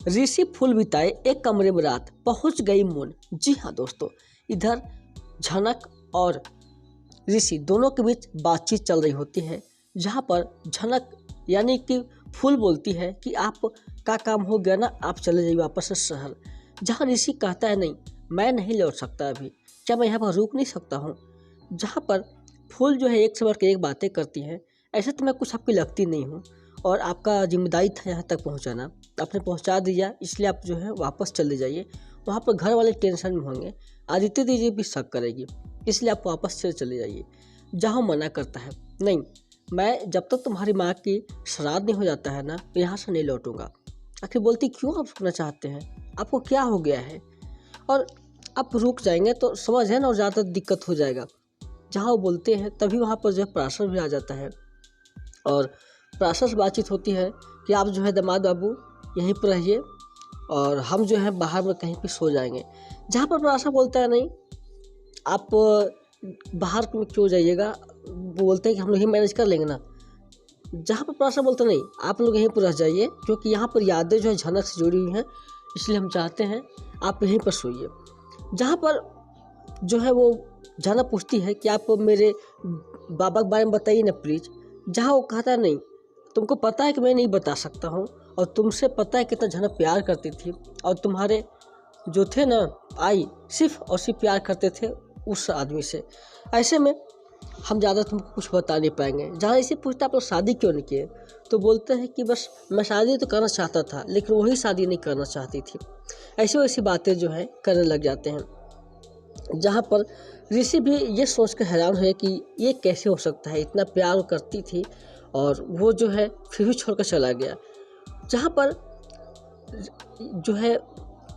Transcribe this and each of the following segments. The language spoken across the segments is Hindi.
ऋषि फूल बिताए एक कमरे में रात, पहुंच गई मून। जी हाँ दोस्तों, इधर झनक और ऋषि दोनों के बीच बातचीत चल रही होती है, जहाँ पर झनक यानी कि फूल बोलती है कि आप का काम हो गया ना, आप चले जाइए वापस से शहर। जहाँ ऋषि कहता है नहीं, मैं नहीं लौट सकता अभी, क्या मैं यहाँ पर रुक नहीं सकता हूँ। जहाँ पर फूल जो है एक से बढ़ के एक बातें करती हैं, ऐसे तो मैं कुछ आपकी लगती नहीं हूँ और आपका जिम्मेदारी था यहाँ तक पहुँचाना, आपने पहुँचा दिया, इसलिए आप जो है वापस चले जाइए। वहाँ पर घर वाले टेंशन में होंगे, आदित्य दीदी भी शक करेगी, इसलिए आप वापस से चले जाइए। जहाँ मना करता है, नहीं मैं जब तक तुम्हारी माँ की श्राद्ध नहीं हो जाता है ना, तो यहाँ से नहीं लौटूंगा। आखिर बोलती क्यों आप रुकना चाहते हैं, आपको क्या हो गया है, और आप रुक जाएंगे तो समझ है ना और ज़्यादा दिक्कत हो जाएगा। जहाँ वो बोलते हैं तभी वहाँ पर जो है पराशर भी आ जाता है और पराशर से बातचीत होती है कि आप जो है दामाद बाबू यहीं पर रहिए और हम जो है बाहर में कहीं पे सो जाएंगे। जहाँ पर पराशर बोलता है नहीं, आप बाहर में क्यों जाइएगा, बोलते हैं कि हम लोग ही मैनेज कर लेंगे ना। जहाँ पर पराशर बोलता नहीं, आप लोग यहीं पर रह जाइए, क्योंकि यहाँ पर यादें जो है झनक से जुड़ी हुई हैं, इसलिए हम चाहते हैं आप यहीं पर सोइए। जहाँ पर जो है वो झनक पूछती है कि आप मेरे बाबा के बारे में बताइए ना प्लीज। जहाँ वो कहता है नहीं, तुमको पता है कि मैं नहीं बता सकता हूँ और तुमसे पता है कितना झनक प्यार करती थी और तुम्हारे जो थे ना आई सिर्फ और सिर्फ प्यार करते थे उस आदमी से। ऐसे में हम ज़्यादा तुमको कुछ बता नहीं पाएंगे। जहाँ इसे पूछता आप लोग शादी क्यों नहीं किए, तो बोलते हैं कि बस मैं शादी तो करना चाहता था लेकिन वही शादी नहीं करना चाहती थी। ऐसी वैसी बातें जो है करने लग जाते हैं। जहाँ पर ऋषि भी ये सोच कर हैरान हुए कि ये कैसे हो सकता है, इतना प्यार करती थी और वो जो है फिर भी छोड़कर चला गया। जहाँ पर जो है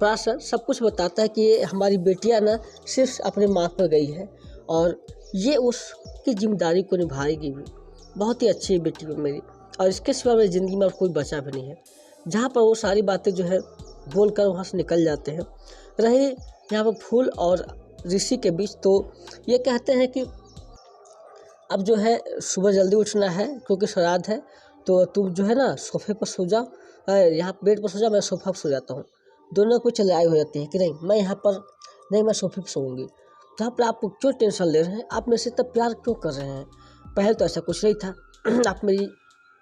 पराशर सब कुछ बताता है कि ये हमारी बेटियां ना सिर्फ अपने माँ पर गई है और ये उसकी जिम्मेदारी को निभाएगी भी। बहुत ही अच्छी बेटी है मेरी और इसके सिवा मेरी ज़िंदगी में और कोई बचा भी नहीं है। जहाँ पर वो सारी बातें जो है बोलकर वहाँ से निकल जाते हैं। रही यहाँ पर फूल और ऋषि के बीच, तो ये कहते हैं कि अब जो है सुबह जल्दी उठना है क्योंकि श्राद्ध है, तो तुम जो है ना सोफे पर सो जाओ, यहाँ बेड पर सो जाओ, मैं सोफा पर सो जाता हूँ। दोनों को लड़ाई हो जाती है कि नहीं मैं यहाँ पर नहीं, मैं सोफे पर सोऊंगी। जहाँ पर आप क्यों टेंशन ले रहे हैं, आप मेरे से इतना प्यार क्यों कर रहे हैं, पहले तो ऐसा कुछ नहीं था आप मेरी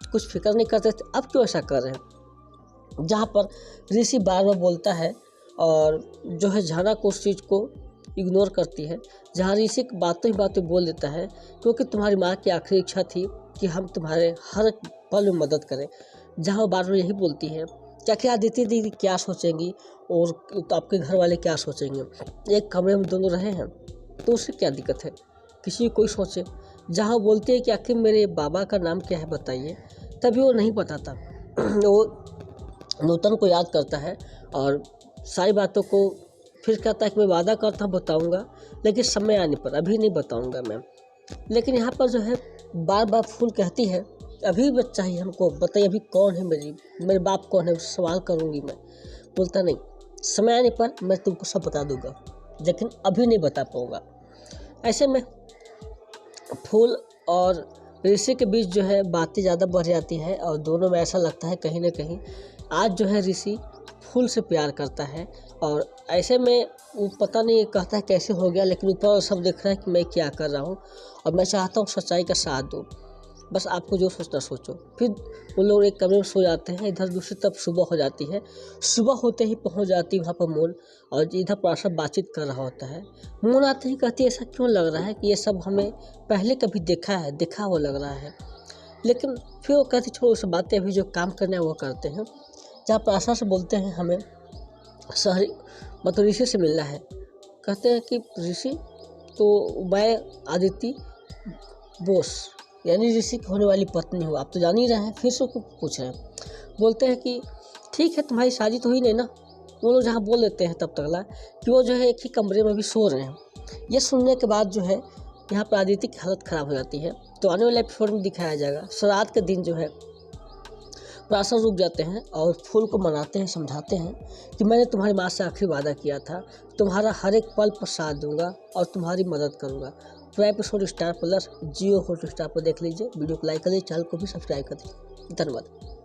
कुछ फिक्र नहीं करते थे, अब क्यों ऐसा कर रहे हैं। जहाँ पर ऋषि बार बार बोलता है और जो है झनक उस चीज़ को इग्नोर करती है। जहाँ ऋषि बातों ही बातें बोल देता है क्योंकि तुम्हारी माँ की आखिरी इच्छा थी कि हम तुम्हारे हर पल में मदद करें। जहाँ वो बार बार यही बोलती है क्या क्या आदित्य दीदी क्या सोचेंगी और तो आपके घर वाले क्या सोचेंगे, एक कमरे में दोनों रहे हैं तो उससे क्या दिक्कत है, किसी कोई सोचे। जहाँ बोलते हैं कि आखिर मेरे बाबा का नाम क्या है बताइए, तभी वो नहीं बताता। वो नूतन को याद करता है और सारी बातों को फिर कहता है कि मैं वादा करता हूँ बताऊँगा, लेकिन समय आने पर, अभी नहीं बताऊँगा मैम। लेकिन यहाँ पर जो है बार बार फूल कहती है अभी बच्चा चाहिए हमको, बताइए अभी कौन है मेरे बाप कौन है, सवाल करूँगी मैं। बोलता नहीं, समय आने पर मैं तुमको सब बता दूँगा लेकिन अभी नहीं बता पाऊँगा। ऐसे में फूल और ऋषि के बीच जो है बातें ज़्यादा बढ़ जाती है और दोनों में ऐसा लगता है कहीं ना कहीं आज जो है ऋषि फूल से प्यार करता है। और ऐसे में वो पता नहीं कहता है कैसे हो गया, लेकिन ऊपर सब देख रहा है कि मैं क्या कर रहा हूँ और मैं चाहता हूँ सच्चाई का साथ दूँ, बस आपको जो सोचना सोचो। फिर वो लोग एक कमरे में सो जाते हैं। इधर दूसरी तरफ सुबह हो जाती है। सुबह होते ही पहुँच जाती है वहाँ पर मून और इधर पराशर बातचीत कर रहा होता है। मून आते ही कहती है ऐसा क्यों लग रहा है कि ये सब हमें पहले कभी देखा हुआ लग रहा है। लेकिन फिर वो कहती छोड़ो उस बातें, अभी जो काम करना है वो करते हैं। जहाँ पराशर से बोलते हैं हमें शहरी मतलब ऋषि से मिलना है। कहते हैं कि ऋषि तो मैं आदित्य बोस यानी ऋषि की होने वाली पत्नी हूँ, आप तो जान ही रहे हैं, फिर से क्यों पूछ रहे हैं। बोलते हैं कि ठीक है तुम्हारी शादी तो हुई नहीं ना। वो लोग जहाँ बोल देते हैं तब तकला कि वो जो है एक ही कमरे में भी सो रहे हैं। ये सुनने के बाद जो है यहाँ पर आदित्य की हालत ख़राब हो जाती है। तो आने वाले एपिसोड में दिखाया जाएगा श्राद्ध के दिन जो है पराशर रुक जाते हैं और फूल को मनाते हैं, समझाते हैं कि मैंने तुम्हारी माँ से आखिरी वादा किया था, तुम्हारा हर एक पल पर साथ दूंगा और तुम्हारी मदद करूंगा। पूरा एपिसोड स्टार प्लस जियो हॉटस्टार पर देख लीजिए। वीडियो को लाइक कर दीजिए, चैनल को भी सब्सक्राइब कर दीजिए। धन्यवाद।